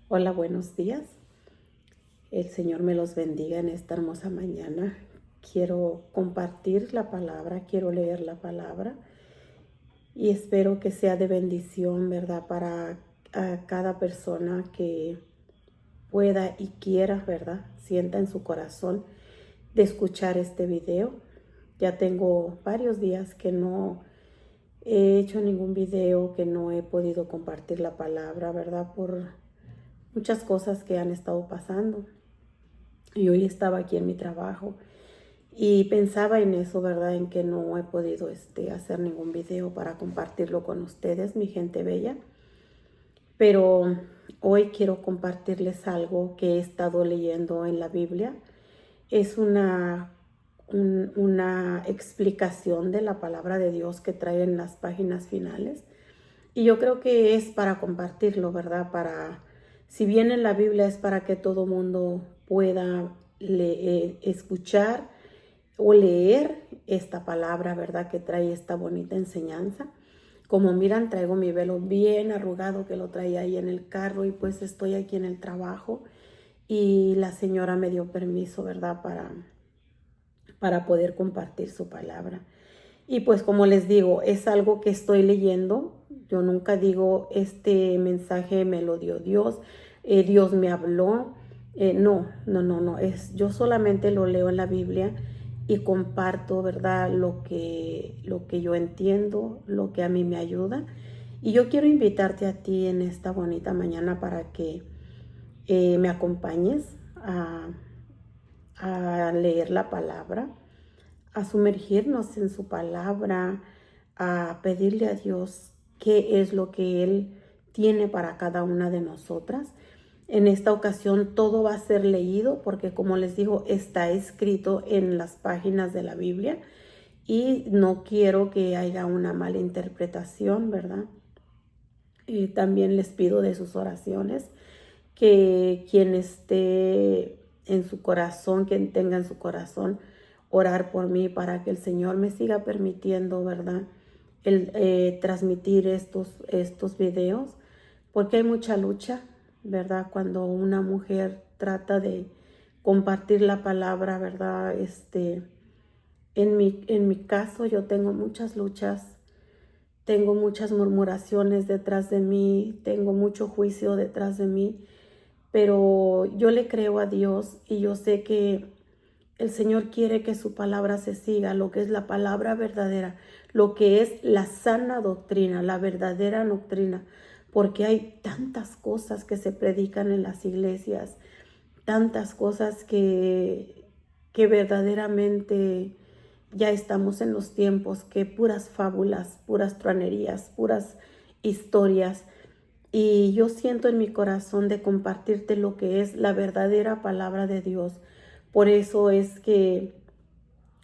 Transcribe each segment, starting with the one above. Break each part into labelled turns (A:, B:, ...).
A: Hola, buenos días. El Señor me los bendiga en esta hermosa mañana. Quiero compartir la palabra, quiero leer la palabra y espero que sea de bendición, ¿verdad? Para cada persona que pueda y quiera, ¿verdad? Sienta en su corazón de escuchar este video. Ya tengo varios días que no he hecho ningún video, que no he podido compartir la palabra, ¿verdad? Por muchas cosas que han estado pasando. Y hoy estaba aquí en mi trabajo y pensaba en eso, ¿verdad? En que no he podido hacer ningún video para compartirlo con ustedes, mi gente bella. Pero hoy quiero compartirles algo que he estado leyendo en la Biblia. Es una explicación de la palabra de Dios que trae en las páginas finales. Y yo creo que es para compartirlo, ¿verdad? Si bien en la Biblia es para que todo mundo pueda escuchar o leer esta palabra, ¿verdad? Que trae esta bonita enseñanza. Como miran, traigo mi velo bien arrugado que lo traía ahí en el carro y pues estoy aquí en el trabajo y la señora me dio permiso, ¿verdad? Para poder compartir su palabra. Y pues como les digo, es algo que estoy leyendo. Yo nunca digo, este mensaje me lo dio Dios, Dios me habló. No. Yo solamente lo leo en la Biblia y comparto, ¿verdad? Lo que yo entiendo, lo que a mí me ayuda. Y yo quiero invitarte a ti en esta bonita mañana para que me acompañes a leer la palabra, a sumergirnos en su palabra, a pedirle a Dios qué es lo que Él tiene para cada una de nosotras. En esta ocasión todo va a ser leído porque, como les digo, está escrito en las páginas de la Biblia y no quiero que haya una mala interpretación, ¿verdad? Y también les pido de sus oraciones que quien esté en su corazón, quien tenga en su corazón, orar por mí para que el Señor me siga permitiendo, ¿verdad? Transmitir estos videos, porque hay mucha lucha, ¿verdad? Cuando una mujer trata de compartir la palabra, ¿verdad? En mi caso yo tengo muchas luchas, tengo muchas murmuraciones detrás de mí, tengo mucho juicio detrás de mí, pero yo le creo a Dios y yo sé que el Señor quiere que su palabra se siga, lo que es la palabra verdadera, lo que es la sana doctrina, la verdadera doctrina, porque hay tantas cosas que se predican en las iglesias, tantas cosas que verdaderamente ya estamos en los tiempos que puras fábulas, puras truanerías, puras historias. Y yo siento en mi corazón de compartirte lo que es la verdadera palabra de Dios. Por eso es que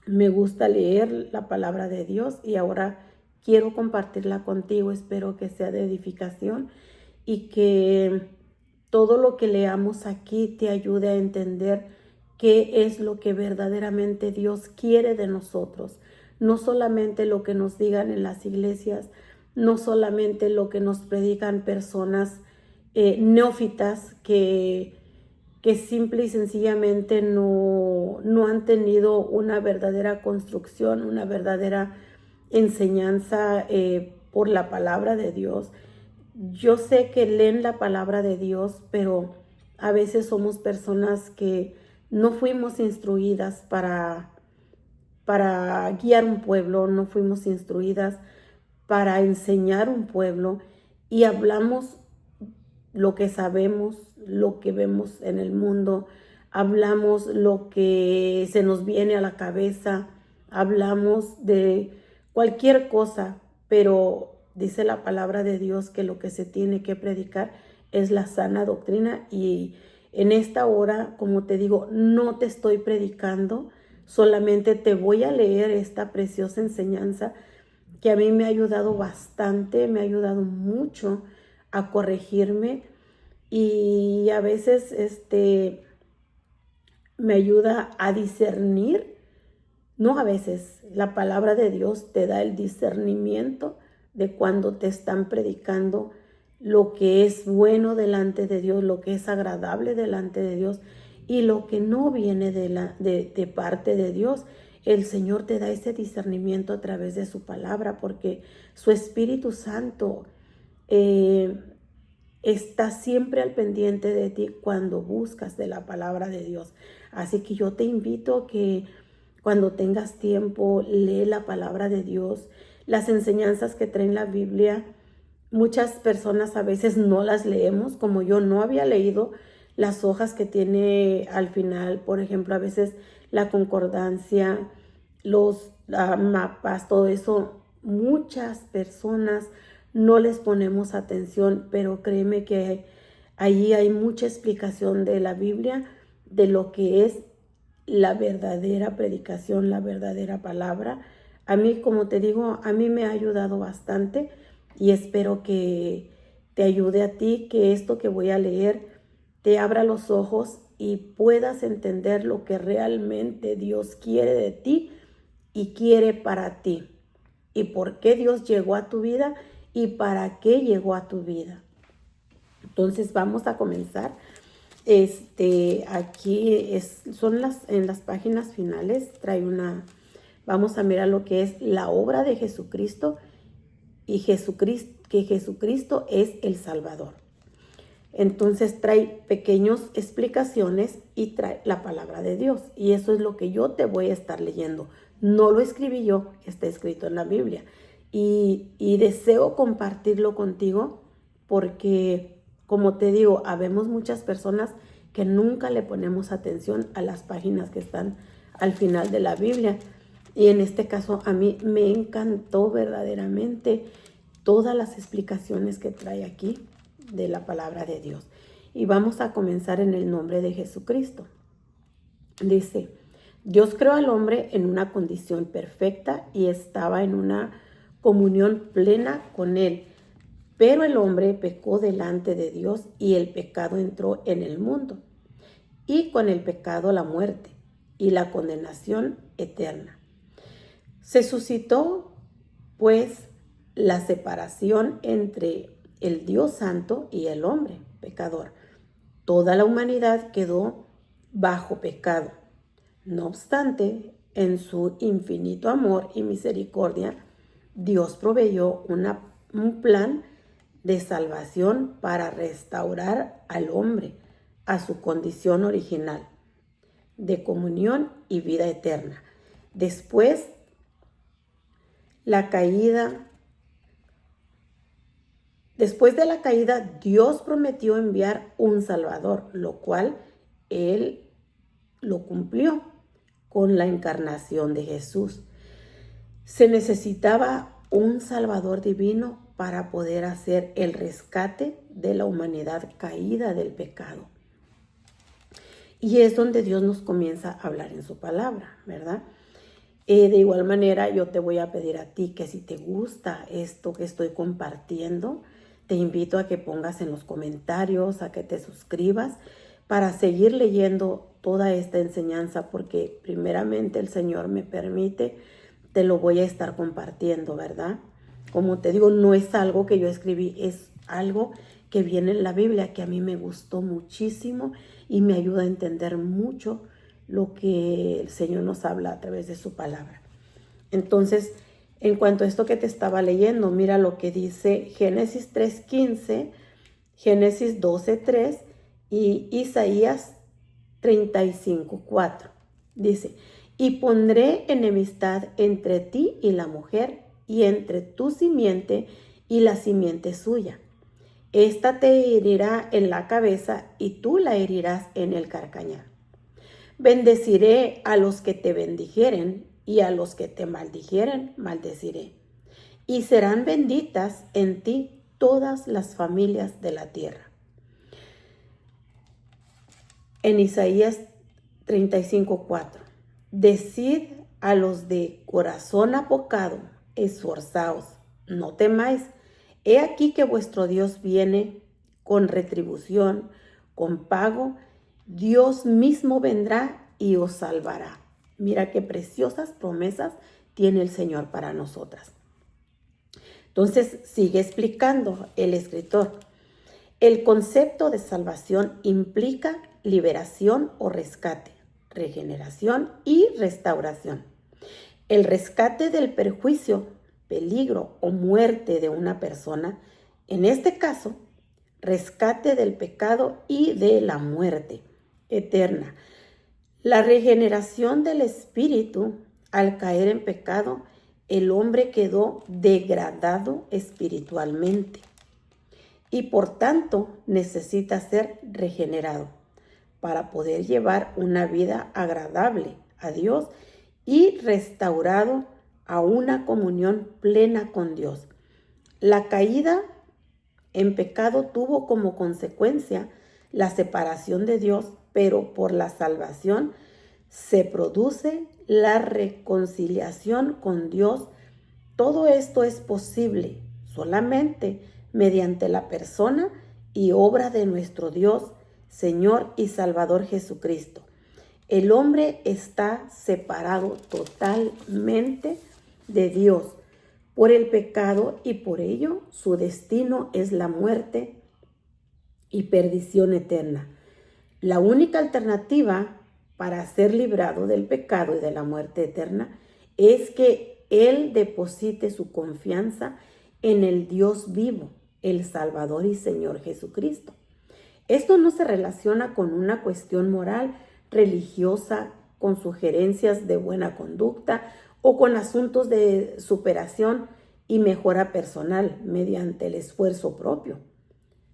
A: me gusta leer la palabra de Dios y ahora quiero compartirla contigo. Espero que sea de edificación y que todo lo que leamos aquí te ayude a entender qué es lo que verdaderamente Dios quiere de nosotros. No solamente lo que nos digan en las iglesias, no solamente lo que nos predican personas neófitas que simple y sencillamente no han tenido una verdadera construcción, una verdadera enseñanza por la palabra de Dios. Yo sé que leen la palabra de Dios, pero a veces somos personas que no fuimos instruidas para guiar un pueblo, no fuimos instruidas para enseñar un pueblo y hablamos lo que sabemos, lo que vemos en el mundo, hablamos lo que se nos viene a la cabeza, hablamos de cualquier cosa, pero dice la palabra de Dios que lo que se tiene que predicar es la sana doctrina y en esta hora, como te digo, no te estoy predicando, solamente te voy a leer esta preciosa enseñanza que a mí me ha ayudado bastante, me ha ayudado mucho a corregirme y a veces me ayuda a discernir, no a veces, la palabra de Dios te da el discernimiento de cuando te están predicando lo que es bueno delante de Dios, lo que es agradable delante de Dios y lo que no viene de parte de Dios. El Señor te da ese discernimiento a través de su palabra, porque su Espíritu Santo está siempre al pendiente de ti cuando buscas de la palabra de Dios. Así que yo te invito a que cuando tengas tiempo, lee la palabra de Dios, las enseñanzas que trae la Biblia. Muchas personas a veces no las leemos, como yo no había leído las hojas que tiene al final, por ejemplo, a veces la concordancia, los mapas, todo eso. Muchas personas no les ponemos atención, pero créeme que allí hay mucha explicación de la Biblia, de lo que es la verdadera predicación, la verdadera palabra. A mí, como te digo, a mí me ha ayudado bastante y espero que te ayude a ti, que esto que voy a leer te abra los ojos y puedas entender lo que realmente Dios quiere de ti y quiere para ti, y por qué Dios llegó a tu vida y para qué llegó a tu vida. Entonces vamos a comenzar. Aquí son en las páginas finales, vamos a mirar lo que es la obra de Jesucristo y que Jesucristo es el Salvador. Entonces trae pequeñas explicaciones y trae la palabra de Dios. Y eso es lo que yo te voy a estar leyendo. No lo escribí yo, está escrito en la Biblia. Y deseo compartirlo contigo porque, como te digo, habemos muchas personas que nunca le ponemos atención a las páginas que están al final de la Biblia. Y en este caso a mí me encantó verdaderamente todas las explicaciones que trae aquí de la palabra de Dios. Y vamos a comenzar en el nombre de Jesucristo. Dice: Dios creó al hombre en una condición perfecta y estaba en una comunión plena con él. Pero el hombre pecó delante de Dios y el pecado entró en el mundo. Y con el pecado la muerte y la condenación eterna. Se suscitó pues la separación entre el Dios Santo y el hombre pecador. Toda la humanidad quedó bajo pecado. No obstante, en su infinito amor y misericordia, Dios proveyó un plan de salvación para restaurar al hombre a su condición original de comunión y vida eterna. Después de la caída, Dios prometió enviar un Salvador, lo cual Él lo cumplió con la encarnación de Jesús. Se necesitaba un Salvador divino para poder hacer el rescate de la humanidad caída del pecado. Y es donde Dios nos comienza a hablar en su palabra, ¿verdad? De igual manera, yo te voy a pedir a ti que si te gusta esto que estoy compartiendo, te invito a que pongas en los comentarios, a que te suscribas para seguir leyendo toda esta enseñanza, porque primeramente el Señor me permite, te lo voy a estar compartiendo, ¿verdad? Como te digo, no es algo que yo escribí, es algo que viene en la Biblia, que a mí me gustó muchísimo y me ayuda a entender mucho lo que el Señor nos habla a través de su palabra. Entonces, en cuanto a esto que te estaba leyendo, mira lo que dice Génesis 3:15, Génesis 12:3 y Isaías 35:4. Dice: y pondré enemistad entre ti y la mujer, y entre tu simiente y la simiente suya. Esta te herirá en la cabeza y tú la herirás en el calcañar. Bendeciré a los que te bendijeren y a los que te maldijeren maldeciré. Y serán benditas en ti todas las familias de la tierra. En Isaías 35:4. Decid a los de corazón apocado, esforzaos, no temáis. He aquí que vuestro Dios viene con retribución, con pago. Dios mismo vendrá y os salvará. Mira qué preciosas promesas tiene el Señor para nosotras. Entonces sigue explicando el escritor. El concepto de salvación implica liberación o rescate, regeneración y restauración. El rescate del perjuicio, peligro o muerte de una persona, en este caso, rescate del pecado y de la muerte eterna. La regeneración del espíritu, al caer en pecado, el hombre quedó degradado espiritualmente y por tanto necesita ser regenerado para poder llevar una vida agradable a Dios y restaurado a una comunión plena con Dios. La caída en pecado tuvo como consecuencia la separación de Dios, pero por la salvación se produce la reconciliación con Dios. Todo esto es posible solamente mediante la persona y obra de nuestro Dios, Señor y Salvador Jesucristo. El hombre está separado totalmente de Dios por el pecado y por ello su destino es la muerte y perdición eterna. La única alternativa para ser librado del pecado y de la muerte eterna es que Él deposite su confianza en el Dios vivo, el Salvador y Señor Jesucristo. Esto no se relaciona con una cuestión moral, religiosa, con sugerencias de buena conducta o con asuntos de superación y mejora personal mediante el esfuerzo propio.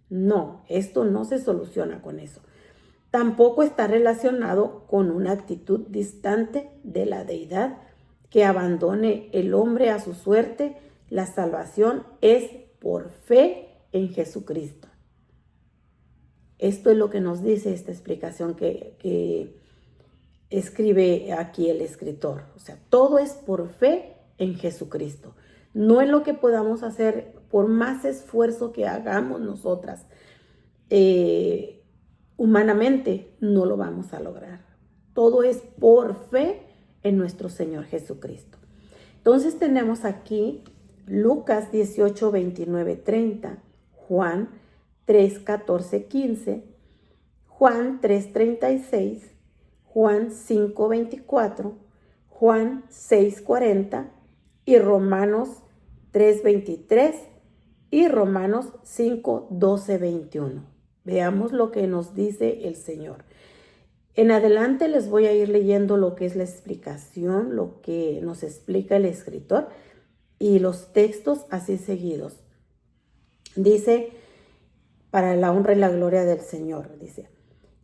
A: No, esto no se soluciona con eso. Tampoco está relacionado con una actitud distante de la deidad que abandone el hombre a su suerte. La salvación es por fe en Jesucristo. Esto es lo que nos dice esta explicación que escribe aquí el escritor. O sea, todo es por fe en Jesucristo. No es lo que podamos hacer por más esfuerzo que hagamos nosotras. Humanamente no lo vamos a lograr. Todo es por fe en nuestro Señor Jesucristo. Entonces tenemos aquí Lucas 18, 29, 30, Juan 3, 14, 15, Juan 3, 36, Juan 5, 24, Juan 6, 40 y Romanos 3, 23 y Romanos 5, 12, 21. Veamos lo que nos dice el Señor. En adelante les voy a ir leyendo lo que es la explicación, lo que nos explica el escritor y los textos así seguidos. Dice, para la honra y la gloria del Señor, dice,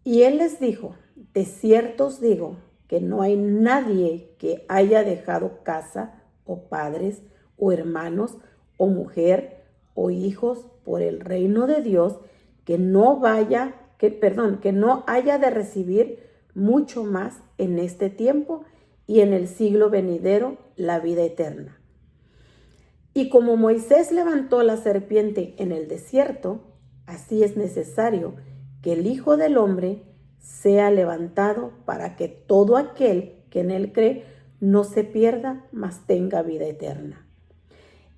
A: y Él les dijo, de cierto os digo que no hay nadie que haya dejado casa o padres o hermanos o mujer o hijos por el reino de Dios que no haya de recibir mucho más en este tiempo y en el siglo venidero la vida eterna. Y como Moisés levantó la serpiente en el desierto, así es necesario que el Hijo del Hombre sea levantado para que todo aquel que en él cree no se pierda, mas tenga vida eterna.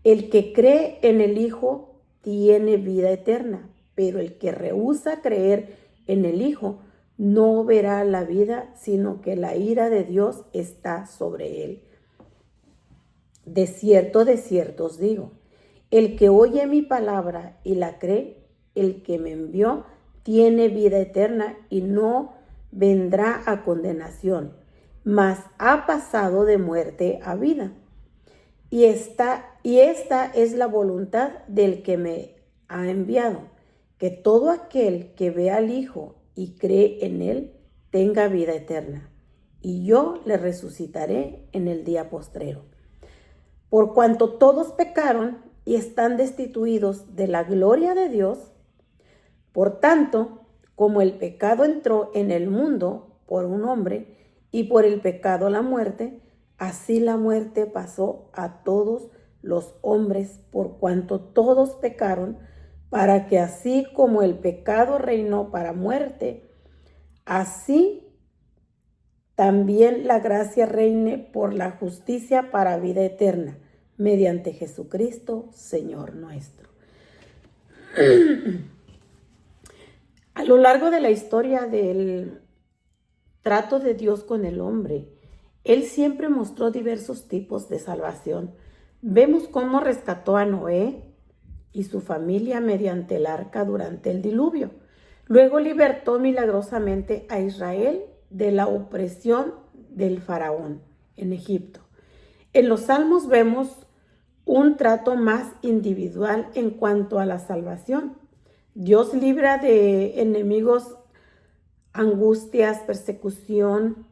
A: El que cree en el Hijo tiene vida eterna, pero el que rehúsa creer en el Hijo no verá la vida, sino que la ira de Dios está sobre él. De cierto os digo, el que oye mi palabra y la cree, el que me envió, tiene vida eterna y no vendrá a condenación, mas ha pasado de muerte a vida. Y esta es la voluntad del que me ha enviado, que todo aquel que ve al Hijo y cree en él tenga vida eterna, y yo le resucitaré en el día postrero. Por cuanto todos pecaron y están destituidos de la gloria de Dios, por tanto, como el pecado entró en el mundo por un hombre y por el pecado la muerte, así la muerte pasó a todos los hombres por cuanto todos pecaron, para que así como el pecado reinó para muerte, así también la gracia reine por la justicia para vida eterna, mediante Jesucristo, Señor nuestro. lo largo de la historia del trato de Dios con el hombre, Él siempre mostró diversos tipos de salvación. Vemos cómo rescató a Noé y su familia mediante el arca durante el diluvio. Luego libertó milagrosamente a Israel de la opresión del faraón en Egipto. En los Salmos vemos un trato más individual en cuanto a la salvación. Dios libra de enemigos, angustias, persecución,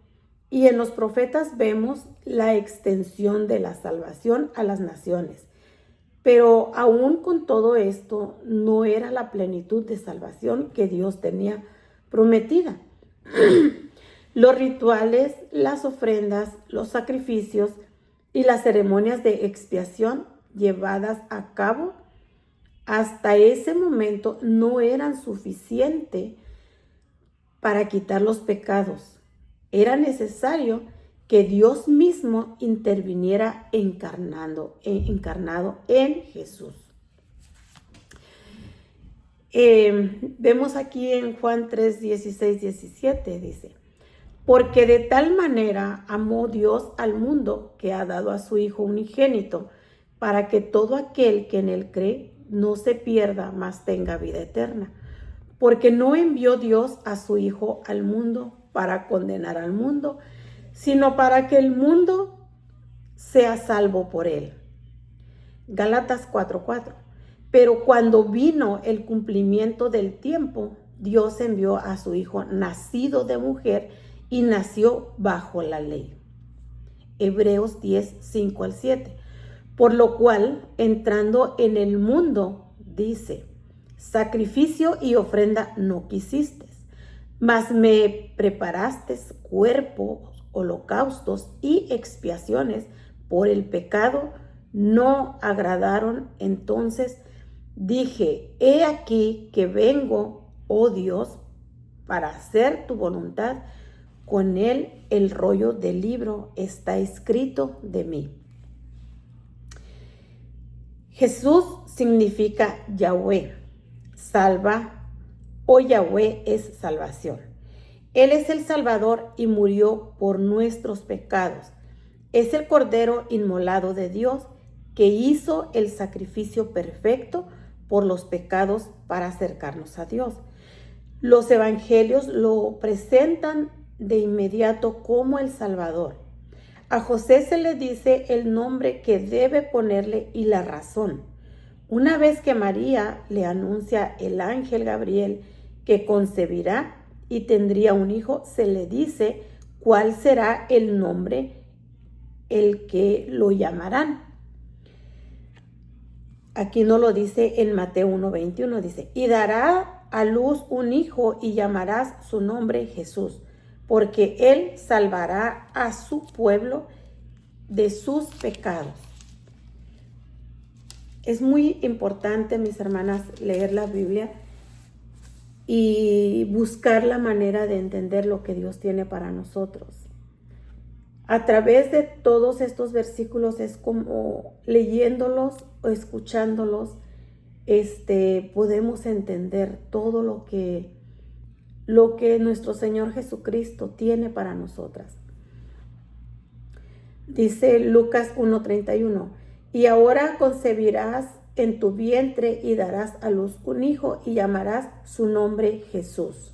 A: y en los profetas vemos la extensión de la salvación a las naciones. Pero aún con todo esto, no era la plenitud de salvación que Dios tenía prometida. Los rituales, las ofrendas, los sacrificios y las ceremonias de expiación llevadas a cabo hasta ese momento no eran suficientes para quitar los pecados. Era necesario que Dios mismo interviniera encarnado en Jesús. Vemos aquí en Juan 3, 16, 17, dice: porque de tal manera amó Dios al mundo que ha dado a su Hijo unigénito, para que todo aquel que en él cree no se pierda, mas tenga vida eterna. Porque no envió Dios a su Hijo al mundo para condenar al mundo, sino para que el mundo sea salvo por él. Gálatas 4:4. Pero cuando vino el cumplimiento del tiempo, Dios envió a su Hijo nacido de mujer y nació bajo la ley. Hebreos 10, 5 al 7. Por lo cual, entrando en el mundo, dice: sacrificio y ofrenda no quisiste, mas me preparaste cuerpos, holocaustos y expiaciones por el pecado, no agradaron. Entonces dije: he aquí que vengo, oh Dios, para hacer tu voluntad. Con él el rollo del libro está escrito de mí. Jesús significa Yahweh, salva, o Yahweh es salvación. Él es el Salvador y murió por nuestros pecados. Es el Cordero inmolado de Dios que hizo el sacrificio perfecto por los pecados para acercarnos a Dios. Los evangelios lo presentan de inmediato como el Salvador. A José se le dice el nombre que debe ponerle y la razón. Una vez que María le anuncia el ángel Gabriel que concebirá y tendría un hijo, se le dice cuál será el nombre, el que lo llamarán. Aquí no lo dice en Mateo 1:21, dice: y dará a luz un hijo y llamarás su nombre Jesús, porque él salvará a su pueblo de sus pecados. Es muy importante, mis hermanas, leer la Biblia y buscar la manera de entender lo que Dios tiene para nosotros. A través de todos estos versículos es como leyéndolos o escuchándolos, podemos entender todo lo que nuestro Señor Jesucristo tiene para nosotras. Dice Lucas 1:31: y ahora concebirás en tu vientre y darás a luz un hijo y llamarás su nombre Jesús.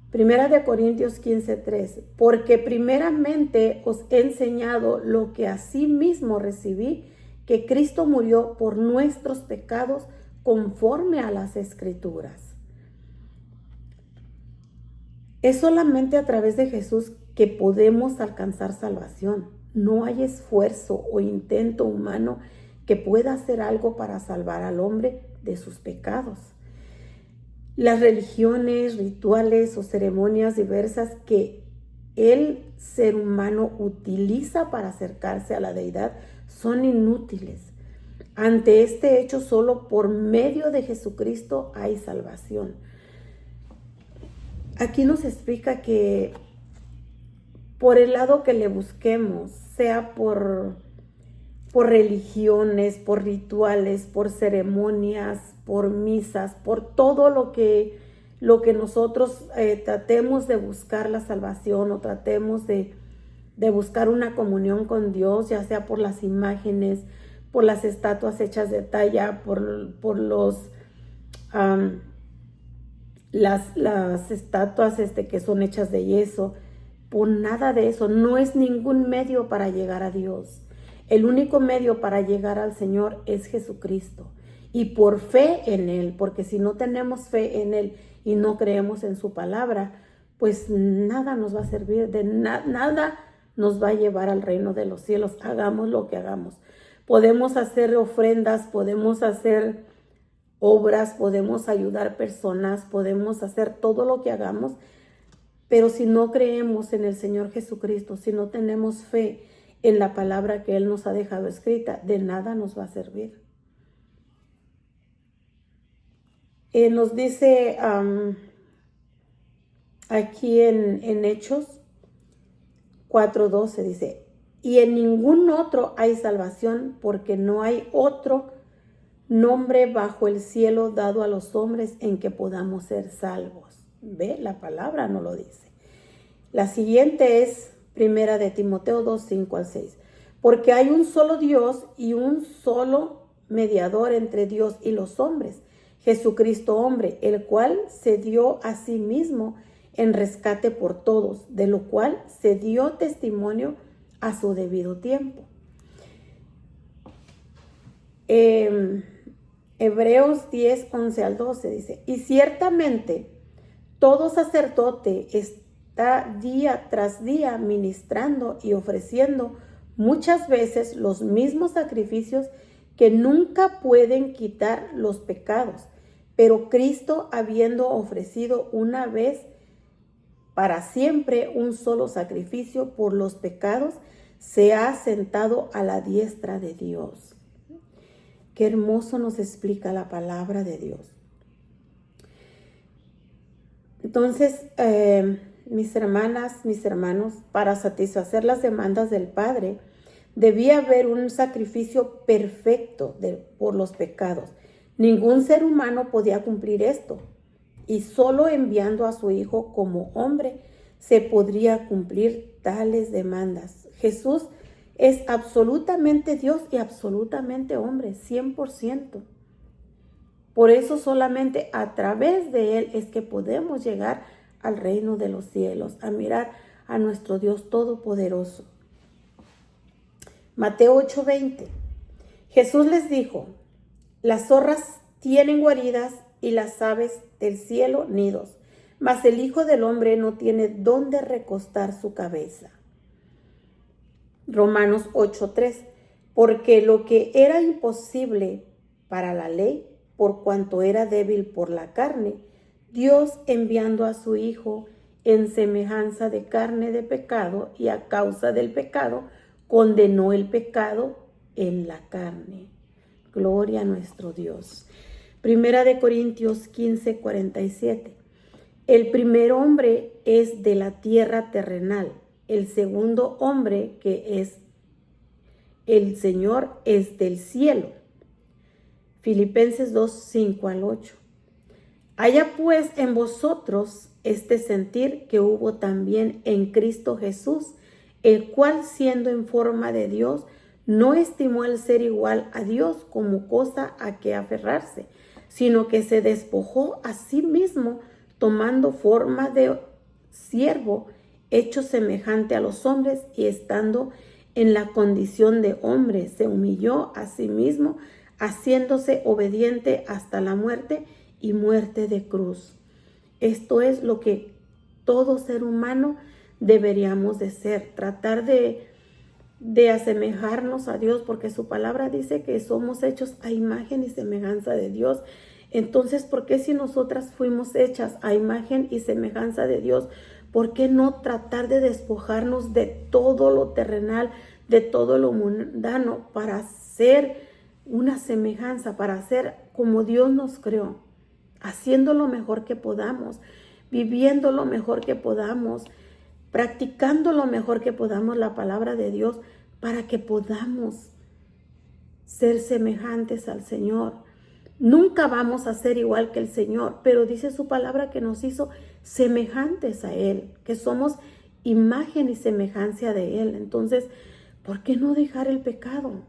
A: Primera de Corintios 15:3: porque primeramente os he enseñado lo que asimismo recibí, que Cristo murió por nuestros pecados conforme a las Escrituras. Es solamente a través de Jesús que podemos alcanzar salvación. No hay esfuerzo o intento humano que pueda hacer algo para salvar al hombre de sus pecados. Las religiones, rituales o ceremonias diversas que el ser humano utiliza para acercarse a la deidad son inútiles. Ante este hecho, solo por medio de Jesucristo hay salvación. Aquí nos explica que por el lado que le busquemos, sea por religiones, por rituales, por ceremonias, por misas, por todo lo que lo que nosotros tratemos de buscar la salvación o tratemos de buscar una comunión con Dios, ya sea por las imágenes, por las estatuas hechas de talla, por las estatuas que son hechas de yeso, por nada de eso. No es ningún medio para llegar a Dios. El único medio para llegar al Señor es Jesucristo. Y por fe en Él, porque si no tenemos fe en Él y no creemos en su palabra, pues nada nos va a servir, nada nos va a llevar al reino de los cielos. Hagamos lo que hagamos. Podemos hacer ofrendas, podemos hacer obras, podemos ayudar personas, podemos hacer todo lo que hagamos, pero si no creemos en el Señor Jesucristo, si no tenemos fe en la palabra que Él nos ha dejado escrita, de nada nos va a servir. Nos dice aquí en Hechos 4:12, dice, y en ningún otro hay salvación, porque no hay otro nombre bajo el cielo dado a los hombres en que podamos ser salvos. ¿Ve? La palabra no lo dice. La siguiente es Primera de Timoteo 2:5-6. Porque hay un solo Dios y un solo mediador entre Dios y los hombres, Jesucristo hombre, el cual se dio a sí mismo en rescate por todos, de lo cual se dio testimonio a su debido tiempo. Hebreos 10:11-12 dice, y ciertamente todo sacerdote está día tras día ministrando y ofreciendo muchas veces los mismos sacrificios que nunca pueden quitar los pecados, pero Cristo, habiendo ofrecido una vez para siempre un solo sacrificio por los pecados, se ha sentado a la diestra de Dios. Qué hermoso nos explica la palabra de Dios. Entonces, mis hermanas, mis hermanos, para satisfacer las demandas del Padre, debía haber un sacrificio perfecto por los pecados. Ningún ser humano podía cumplir esto, y solo enviando a su Hijo como hombre se podría cumplir tales demandas. Jesús es absolutamente Dios y absolutamente hombre, 100%. Por eso solamente a través de Él es que podemos llegar al reino de los cielos, a mirar a nuestro Dios Todopoderoso. Mateo 8:20. Jesús les dijo, las zorras tienen guaridas y las aves del cielo nidos, mas el Hijo del Hombre no tiene dónde recostar su cabeza. Romanos 8:3. Porque lo que era imposible para la ley, por cuanto era débil por la carne, Dios, enviando a su Hijo en semejanza de carne de pecado, y a causa del pecado, condenó el pecado en la carne. Gloria a nuestro Dios. Primera de Corintios 15:47. El primer hombre es de la tierra terrenal, el segundo hombre, que es el Señor, es del cielo. Filipenses 2:5-8. Haya pues en vosotros este sentir que hubo también en Cristo Jesús, el cual, siendo en forma de Dios, no estimó el ser igual a Dios como cosa a que aferrarse, sino que se despojó a sí mismo, tomando forma de siervo, hecho semejante a los hombres, y estando en la condición de hombre, se humilló a sí mismo, haciéndose obediente hasta la muerte y muerte de cruz. Esto es lo que todo ser humano deberíamos de ser, tratar de asemejarnos a Dios, porque su palabra dice que somos hechos a imagen y semejanza de Dios. Entonces, ¿por qué si nosotras fuimos hechas a imagen y semejanza de Dios, por qué no tratar de despojarnos de todo lo terrenal, de todo lo mundano, para ser una semejanza, para ser como Dios nos creó, haciendo lo mejor que podamos, viviendo lo mejor que podamos, practicando lo mejor que podamos la palabra de Dios, para que podamos ser semejantes al Señor? Nunca vamos a ser igual que el Señor, pero dice su palabra que nos hizo semejantes a Él, que somos imagen y semejanza de Él. Entonces, ¿por qué no dejar el pecado?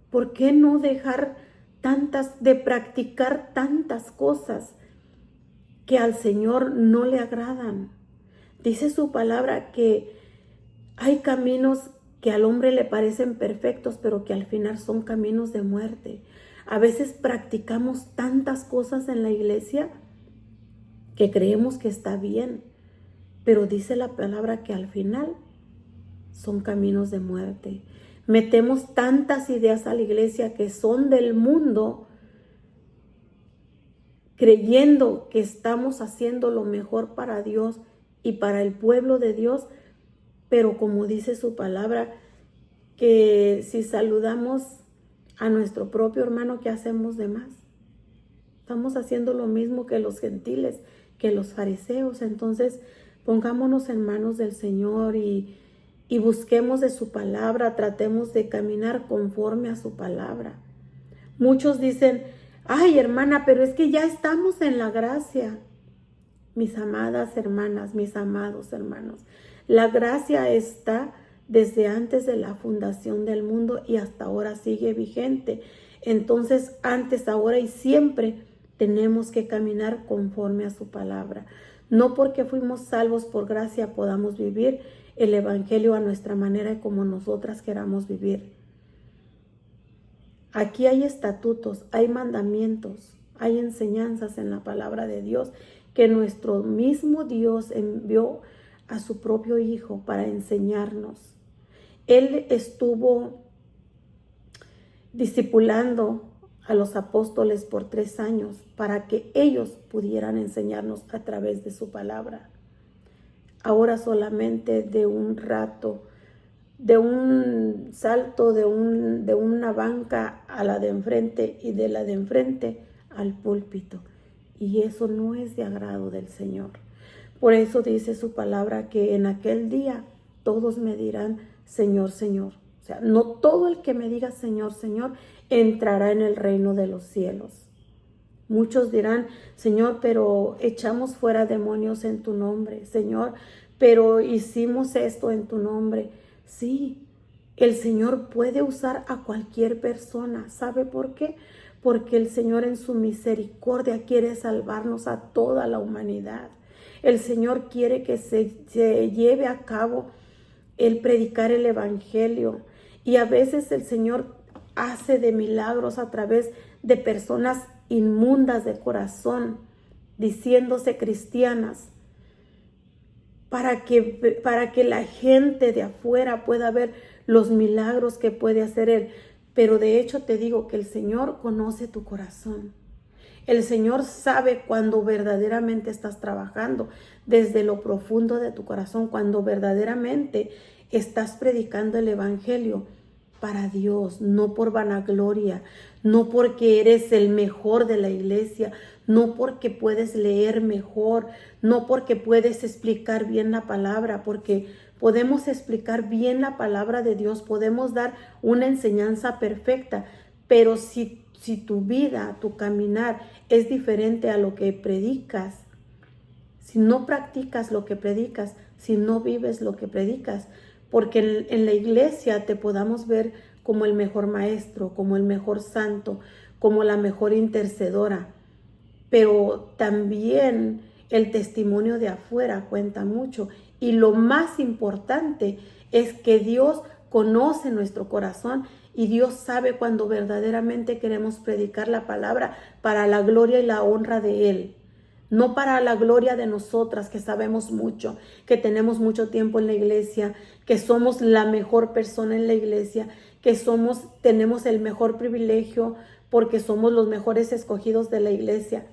A: ¿Por qué no dejar de practicar tantas cosas que al Señor no le agradan? Dice su palabra que hay caminos que al hombre le parecen perfectos, pero que al final son caminos de muerte. A veces practicamos tantas cosas en la iglesia que creemos que está bien, pero dice la palabra que al final son caminos de muerte. Metemos tantas ideas a la iglesia que son del mundo, creyendo que estamos haciendo lo mejor para Dios y para el pueblo de Dios, pero como dice su palabra, que si saludamos a nuestro propio hermano, ¿qué hacemos de más? Estamos haciendo lo mismo que los gentiles, que los fariseos. Entonces, pongámonos en manos del Señor y busquemos de su palabra, tratemos de caminar conforme a su palabra. Muchos dicen, ay hermana, pero es que ya estamos en la gracia. Mis amadas hermanas, mis amados hermanos, la gracia está desde antes de la fundación del mundo y hasta ahora sigue vigente. Entonces, antes, ahora y siempre tenemos que caminar conforme a su palabra. No porque fuimos salvos por gracia podamos vivir el evangelio a nuestra manera y como nosotras queramos vivir. Aquí hay estatutos, hay mandamientos, hay enseñanzas en la palabra de Dios que nuestro mismo Dios envió a su propio Hijo para enseñarnos. Él estuvo discipulando a los apóstoles por 3 años para que ellos pudieran enseñarnos a través de su palabra. Ahora solamente de un rato, de un salto de una banca a la de enfrente y de la de enfrente al púlpito. Y eso no es de agrado del Señor. Por eso dice su palabra que en aquel día todos me dirán, Señor, Señor. O sea, no todo el que me diga Señor, Señor, entrará en el reino de los cielos. Muchos dirán, Señor, pero echamos fuera demonios en tu nombre. Señor, pero hicimos esto en tu nombre. Sí, el Señor puede usar a cualquier persona. ¿Sabe por qué? Porque el Señor en su misericordia quiere salvarnos a toda la humanidad. El Señor quiere que se lleve a cabo el predicar el evangelio. Y a veces el Señor hace de milagros a través de personas inmundas de corazón, diciéndose cristianas, para que la gente de afuera pueda ver los milagros que puede hacer Él. Pero de hecho te digo que el Señor conoce tu corazón. El Señor sabe cuando verdaderamente estás trabajando desde lo profundo de tu corazón, cuando verdaderamente estás predicando el evangelio para Dios, no por vanagloria, no porque eres el mejor de la iglesia, no porque puedes leer mejor, no porque puedes explicar bien la palabra, porque podemos explicar bien la palabra de Dios, podemos dar una enseñanza perfecta, pero si tu vida, tu caminar es diferente a lo que predicas, si no practicas lo que predicas, si no vives lo que predicas, porque en la iglesia te podamos ver como el mejor maestro, como el mejor santo, como la mejor intercedora, pero también el testimonio de afuera cuenta mucho y lo más importante es que Dios conoce nuestro corazón y Dios sabe cuando verdaderamente queremos predicar la palabra para la gloria y la honra de Él. No para la gloria de nosotras que sabemos mucho, que tenemos mucho tiempo en la iglesia, que somos la mejor persona en la iglesia, que tenemos el mejor privilegio porque somos los mejores escogidos de la iglesia.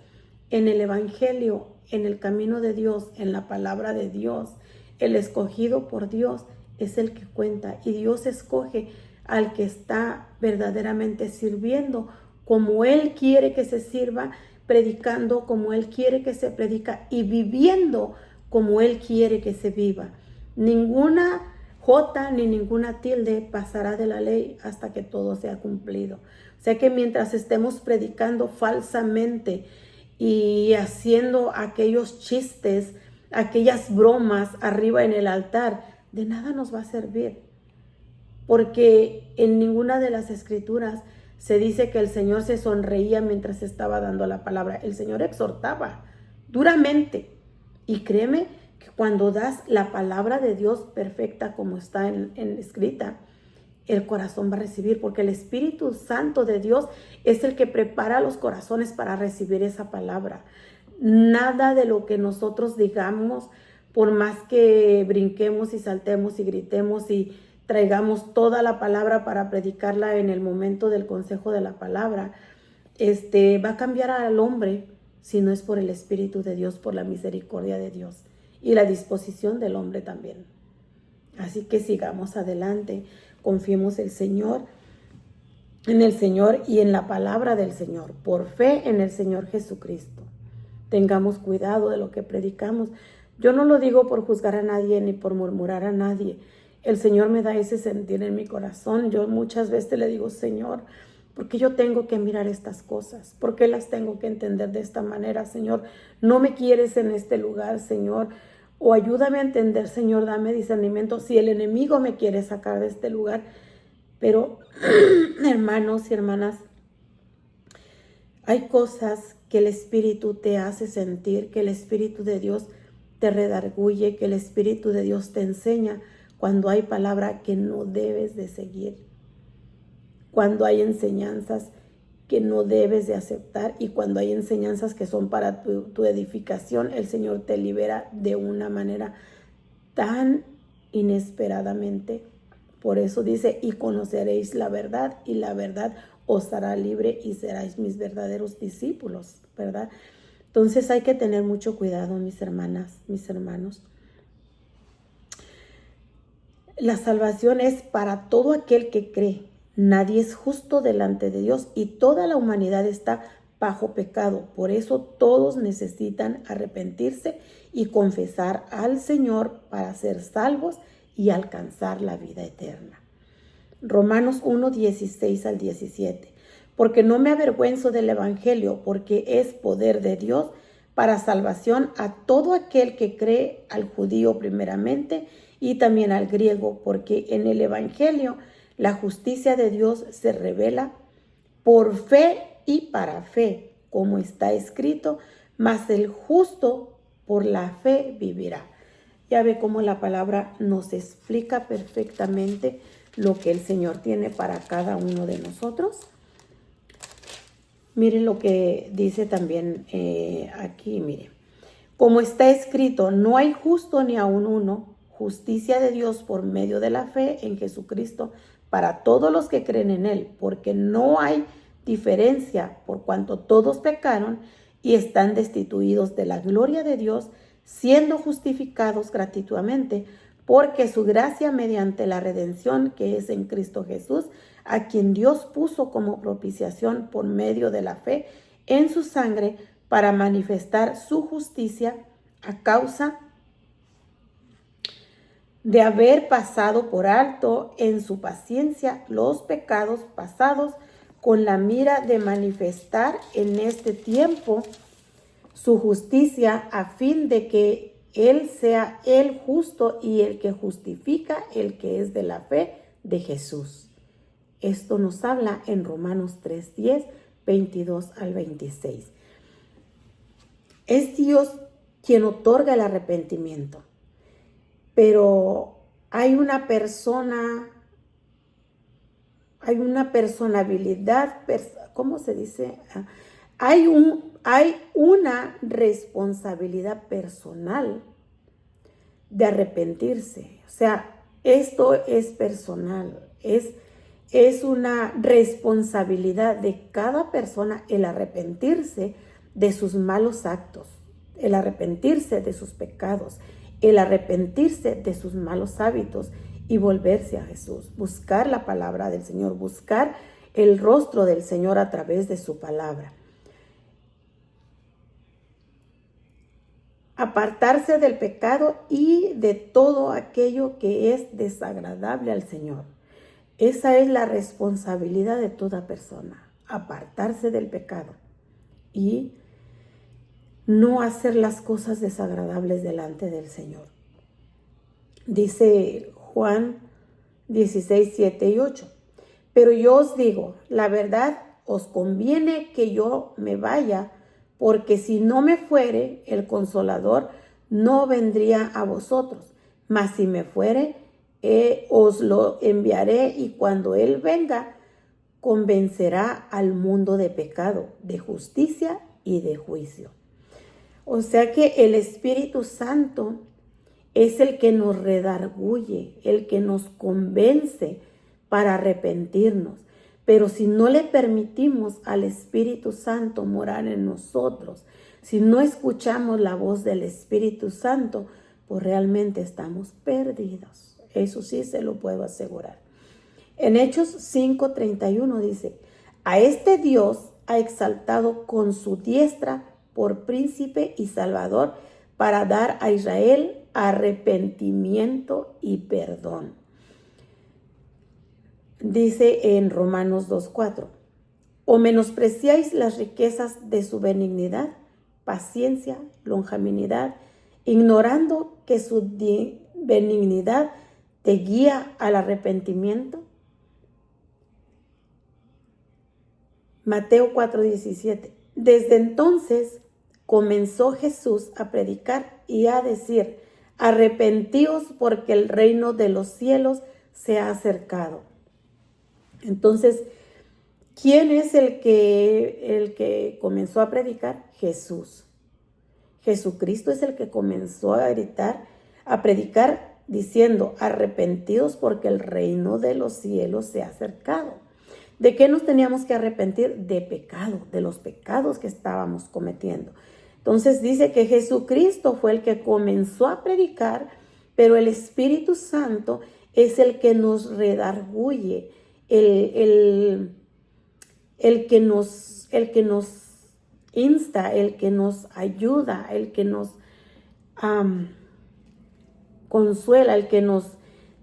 A: En el evangelio, en el camino de Dios, en la palabra de Dios, el escogido por Dios es el que cuenta y Dios escoge al que está verdaderamente sirviendo como Él quiere que se sirva, predicando como Él quiere que se predica y viviendo como Él quiere que se viva. Ninguna jota ni ninguna tilde pasará de la ley hasta que todo sea cumplido. O Sé que mientras estemos predicando falsamente y haciendo aquellos chistes, aquellas bromas arriba en el altar, de nada nos va a servir. Porque en ninguna de las escrituras se dice que el Señor se sonreía mientras estaba dando la palabra. El Señor exhortaba duramente. Y créeme que cuando das la palabra de Dios perfecta como está en escrita, el corazón va a recibir, porque el Espíritu Santo de Dios es el que prepara los corazones para recibir esa palabra. Nada de lo que nosotros digamos, por más que brinquemos y saltemos y gritemos y traigamos toda la palabra para predicarla en el momento del consejo de la palabra, va a cambiar al hombre si no es por el Espíritu de Dios, por la misericordia de Dios y la disposición del hombre también. Así que sigamos adelante, confiemos en el Señor y en la palabra del Señor, por fe en el Señor Jesucristo. Tengamos cuidado de lo que predicamos. Yo no lo digo por juzgar a nadie ni por murmurar a nadie. El Señor me da ese sentir en mi corazón. Yo muchas veces le digo, Señor, ¿por qué yo tengo que mirar estas cosas? ¿Por qué las tengo que entender de esta manera, Señor? No me quieres en este lugar, Señor. O ayúdame a entender, Señor, dame discernimiento si el enemigo me quiere sacar de este lugar. Pero, hermanos y hermanas, hay cosas que el Espíritu te hace sentir, que el Espíritu de Dios te redarguye, que el Espíritu de Dios te enseña cuando hay palabra que no debes de seguir, cuando hay enseñanzas que no debes de aceptar y cuando hay enseñanzas que son para tu edificación, el Señor te libera de una manera tan inesperadamente. Por eso dice, y conoceréis la verdad y la verdad os hará libre y seráis mis verdaderos discípulos, ¿verdad? Entonces hay que tener mucho cuidado, mis hermanas, mis hermanos. La salvación es para todo aquel que cree. Nadie es justo delante de Dios y toda la humanidad está bajo pecado. Por eso todos necesitan arrepentirse y confesar al Señor para ser salvos y alcanzar la vida eterna. Romanos 1, 16 al 17. Porque no me avergüenzo del Evangelio, porque es poder de Dios para salvación a todo aquel que cree, al judío primeramente y también al griego, porque en el Evangelio la justicia de Dios se revela por fe y para fe, como está escrito, mas el justo por la fe vivirá. Ya ve cómo la palabra nos explica perfectamente lo que el Señor tiene para cada uno de nosotros. Miren lo que dice también aquí, miren. Como está escrito, no hay justo ni aun uno, justicia de Dios por medio de la fe en Jesucristo para todos los que creen en Él, porque no hay diferencia por cuanto todos pecaron y están destituidos de la gloria de Dios, siendo justificados gratuitamente, porque su gracia mediante la redención que es en Cristo Jesús, a quien Dios puso como propiciación por medio de la fe en su sangre para manifestar su justicia a causa de haber pasado por alto en su paciencia los pecados pasados con la mira de manifestar en este tiempo su justicia a fin de que Él sea el justo y el que justifica el que es de la fe de Jesús. Esto nos habla en Romanos 3:10, 22 al 26. Es Dios quien otorga el arrepentimiento, pero hay una personalidad, ¿cómo se dice? Hay una responsabilidad personal de arrepentirse. O sea, esto es personal, es una responsabilidad de cada persona el arrepentirse de sus malos actos, el arrepentirse de sus pecados, el arrepentirse de sus malos hábitos y volverse a Jesús, buscar la palabra del Señor, buscar el rostro del Señor a través de su palabra. Apartarse del pecado y de todo aquello que es desagradable al Señor. Esa es la responsabilidad de toda persona. apartarse del pecado y no hacer las cosas desagradables delante del Señor. Dice Juan 16, 7 y 8. Pero yo os digo, la verdad, os conviene que yo me vaya, porque si no me fuere, el Consolador no vendría a vosotros. Mas si me fuere, os lo enviaré, y cuando Él venga, convencerá al mundo de pecado, de justicia y de juicio. O sea que el Espíritu Santo es el que nos redarguye, el que nos convence para arrepentirnos. Pero si no le permitimos al Espíritu Santo morar en nosotros, si no escuchamos la voz del Espíritu Santo, pues realmente estamos perdidos. Eso sí se lo puedo asegurar. En Hechos 5:31 dice, a este Dios ha exaltado con su diestra por príncipe y salvador para dar a Israel arrepentimiento y perdón. Dice en Romanos 2:4, o menospreciáis las riquezas de su benignidad, paciencia, longanimidad, ignorando que su benignidad te guía al arrepentimiento. Mateo 4:17. Desde entonces comenzó Jesús a predicar y a decir, arrepentíos porque el reino de los cielos se ha acercado. Entonces, ¿quién es el que comenzó a predicar? Jesús. Jesucristo es el que comenzó a gritar, a predicar diciendo, arrepentidos porque el reino de los cielos se ha acercado. ¿De qué nos teníamos que arrepentir? De pecado, de los pecados que estábamos cometiendo. Entonces dice que Jesucristo fue el que comenzó a predicar, pero el Espíritu Santo es el que nos redarguye, el que nos insta, el que nos ayuda, el que nos consuela, el que nos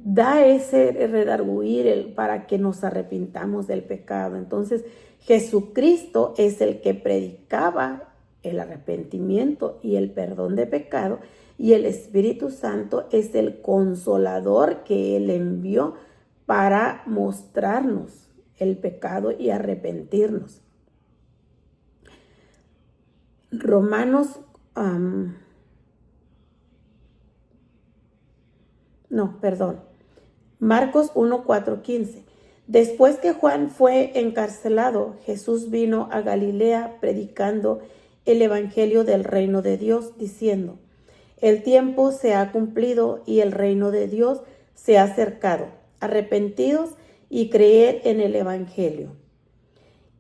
A: da ese redarguir para que nos arrepintamos del pecado. Entonces, Jesucristo es el que predicaba el arrepentimiento y el perdón de pecado, y el Espíritu Santo es el consolador que Él envió para mostrarnos el pecado y arrepentirnos. Marcos 1:4-15. Después que Juan fue encarcelado, Jesús vino a Galilea predicando el evangelio del reino de Dios, diciendo, el tiempo se ha cumplido y el reino de Dios se ha acercado. Arrepentidos y creed en el evangelio.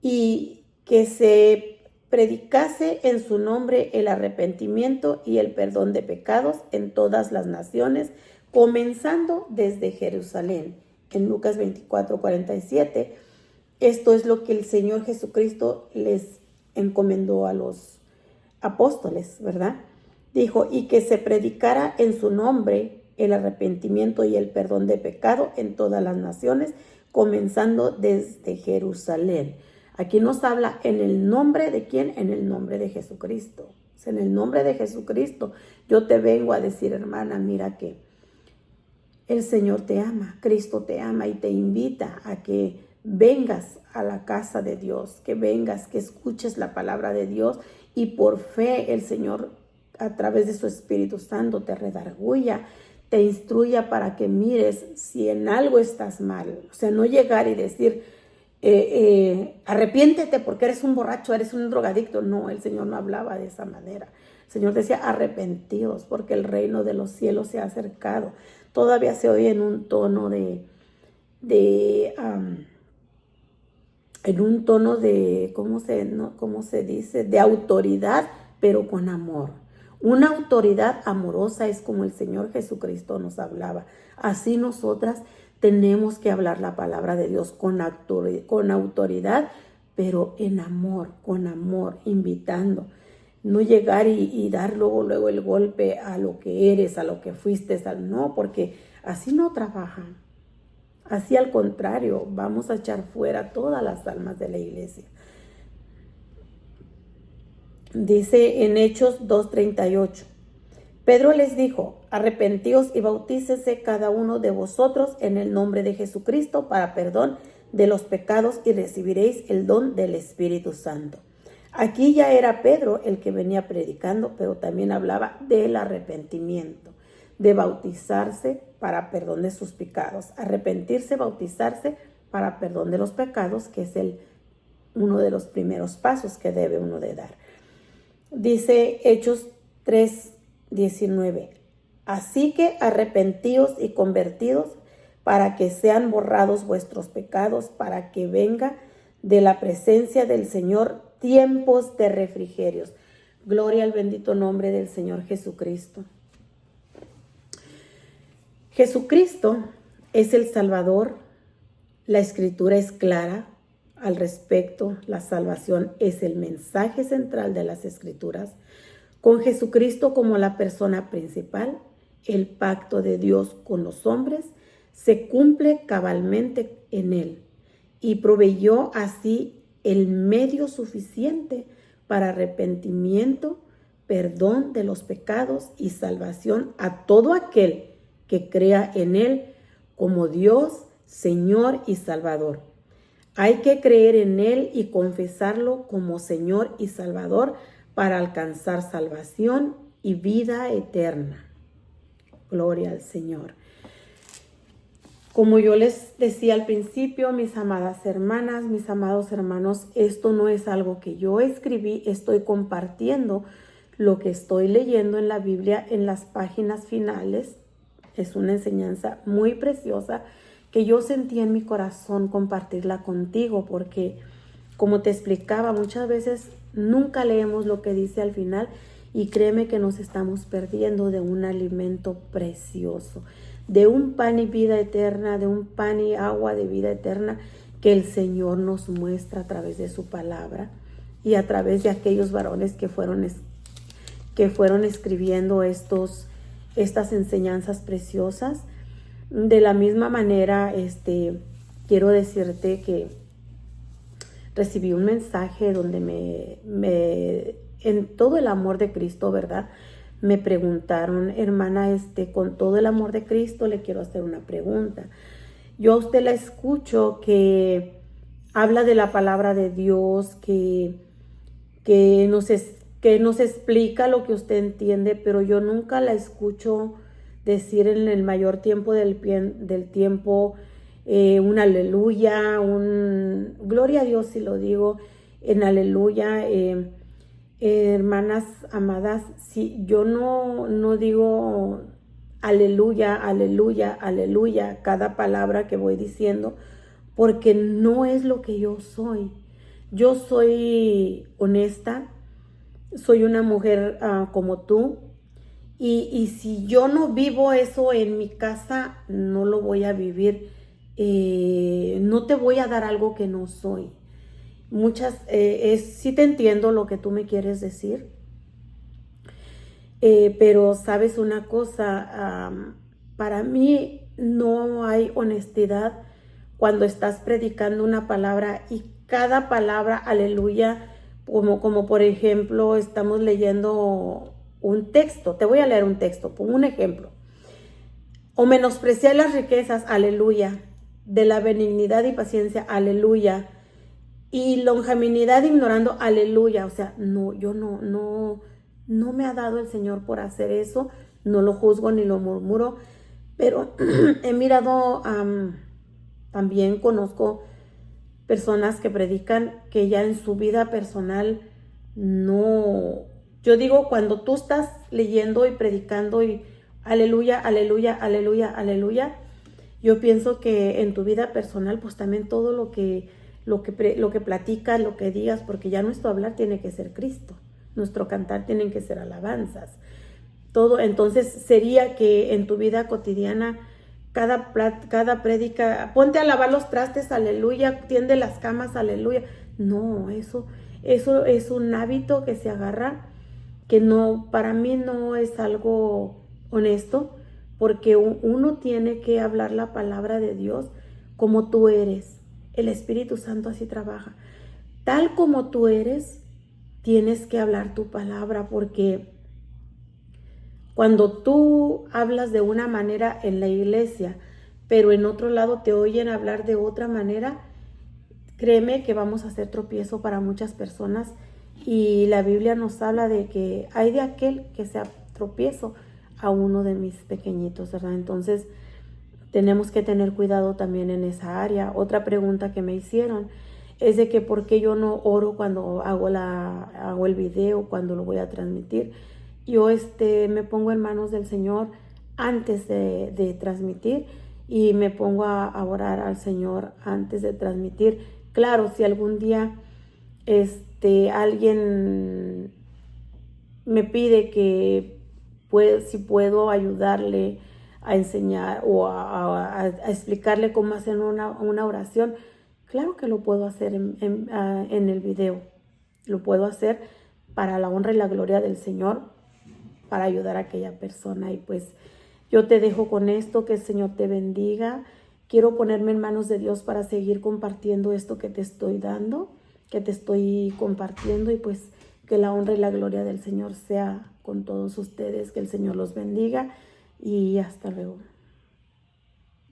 A: Y que se predicase en su nombre el arrepentimiento y el perdón de pecados en todas las naciones, comenzando desde Jerusalén. En Lucas 24:47, esto es lo que el Señor Jesucristo les encomendó a los apóstoles, ¿verdad? Dijo, y que se predicara en su nombre el arrepentimiento y el perdón de pecado en todas las naciones, comenzando desde Jerusalén. Aquí nos habla en el nombre de quién, en el nombre de Jesucristo. En el nombre de Jesucristo, yo te vengo a decir, hermana, mira que el Señor te ama, Cristo te ama y te invita a que vengas a la casa de Dios, que vengas, que escuches la palabra de Dios y por fe el Señor a través de su Espíritu Santo te redarguya, te instruya para que mires si en algo estás mal. O sea, no llegar y decir, arrepiéntete porque eres un borracho, eres un drogadicto. No, el Señor no hablaba de esa manera. El Señor decía, arrepentidos porque el reino de los cielos se ha acercado. Todavía se oye en un tono ¿cómo se dice? De autoridad, pero con amor. Una autoridad amorosa es como el Señor Jesucristo nos hablaba. Así nosotras tenemos que hablar la palabra de Dios con autoridad, pero en amor, con amor, invitando. No llegar y dar luego el golpe a lo que eres, a lo que fuiste. No, porque así no trabajan. Así al contrario, vamos a echar fuera todas las almas de la iglesia. Dice en Hechos 2:38. Pedro les dijo: arrepentíos y bautícese cada uno de vosotros en el nombre de Jesucristo para perdón de los pecados y recibiréis el don del Espíritu Santo. Aquí ya era Pedro el que venía predicando, pero también hablaba del arrepentimiento, de bautizarse para perdón de sus pecados, arrepentirse, bautizarse para perdón de los pecados, que es uno de los primeros pasos que debe uno de dar. Dice Hechos 3:19. Así que arrepentíos y convertidos para que sean borrados vuestros pecados, para que venga de la presencia del Señor tiempos de refrigerios. Gloria al bendito nombre del Señor Jesucristo. Jesucristo es el Salvador. La Escritura es clara al respecto. La salvación es el mensaje central de las Escrituras. Con Jesucristo como la persona principal, el pacto de Dios con los hombres se cumple cabalmente en él y proveyó así el medio suficiente para arrepentimiento, perdón de los pecados y salvación a todo aquel que crea en él como Dios, Señor y Salvador. Hay que creer en él y confesarlo como Señor y Salvador para alcanzar salvación y vida eterna. Gloria al Señor. Como yo les decía al principio, mis amadas hermanas, mis amados hermanos, esto no es algo que yo escribí, estoy compartiendo lo que estoy leyendo en la Biblia en las páginas finales. Es una enseñanza muy preciosa que yo sentí en mi corazón compartirla contigo, porque como te explicaba, muchas veces nunca leemos lo que dice al final y créeme que nos estamos perdiendo de un alimento precioso, de un pan y vida eterna, de un pan y agua de vida eterna que el Señor nos muestra a través de su palabra y a través de aquellos varones que fueron escribiendo estas enseñanzas preciosas. De la misma manera, quiero decirte que recibí un mensaje donde en todo el amor de Cristo, ¿verdad? Me preguntaron: hermana, con todo el amor de Cristo le quiero hacer una pregunta. Yo a usted la escucho que habla de la palabra de Dios, que nos explica lo que usted entiende, pero yo nunca la escucho decir en el mayor tiempo del tiempo un aleluya, un gloria a Dios, si lo digo en aleluya. Hermanas amadas, si yo no digo aleluya, aleluya, aleluya cada palabra que voy diciendo, porque no es lo que yo soy. Yo soy honesta, soy una mujer como tú, y si yo no vivo eso en mi casa, no lo voy a vivir. No te voy a dar algo que no soy. Sí te entiendo lo que tú me quieres decir, pero sabes una cosa, para mí no hay honestidad cuando estás predicando una palabra y cada palabra, aleluya, como por ejemplo estamos leyendo un texto. Te voy a leer un texto, pongo un ejemplo. O menospreciar las riquezas, aleluya, de la benignidad y paciencia, aleluya, y longanimidad ignorando, aleluya. O sea, yo no me ha dado el Señor por hacer eso. No lo juzgo ni lo murmuro, pero he mirado, también conozco personas que predican que ya en su vida personal no. Yo digo, cuando tú estás leyendo y predicando y aleluya, aleluya, aleluya, aleluya, yo pienso que en tu vida personal, pues también todo lo que platicas, lo que digas, porque ya nuestro hablar tiene que ser Cristo, nuestro cantar tienen que ser alabanzas. Todo, entonces sería que en tu vida cotidiana, cada prédica, ponte a lavar los trastes, aleluya, tiende las camas, aleluya. No, eso es un hábito que se agarra, que no, para mí no es algo honesto, porque uno tiene que hablar la palabra de Dios como tú eres. El Espíritu Santo así trabaja. Tal como tú eres, tienes que hablar tu palabra, porque cuando tú hablas de una manera en la iglesia, pero en otro lado te oyen hablar de otra manera, créeme que vamos a hacer tropiezo para muchas personas. Y la Biblia nos habla de que hay de aquel que sea tropiezo a uno de mis pequeñitos, ¿verdad? Entonces tenemos que tener cuidado también en esa área. Otra pregunta que me hicieron es de que por qué yo no oro cuando hago el video, cuando lo voy a transmitir. Yo me pongo en manos del Señor antes de transmitir, y me pongo a orar al Señor antes de transmitir. Claro, si algún día alguien me pide que si puedo ayudarle a enseñar o a explicarle cómo hacer una oración, claro que lo puedo hacer en el video. Lo puedo hacer para la honra y la gloria del Señor, para ayudar a aquella persona. Y pues yo te dejo con esto, que el Señor te bendiga. Quiero ponerme en manos de Dios para seguir compartiendo esto que te estoy dando, que te estoy compartiendo, y pues que la honra y la gloria del Señor sea con todos ustedes, que el Señor los bendiga y hasta luego.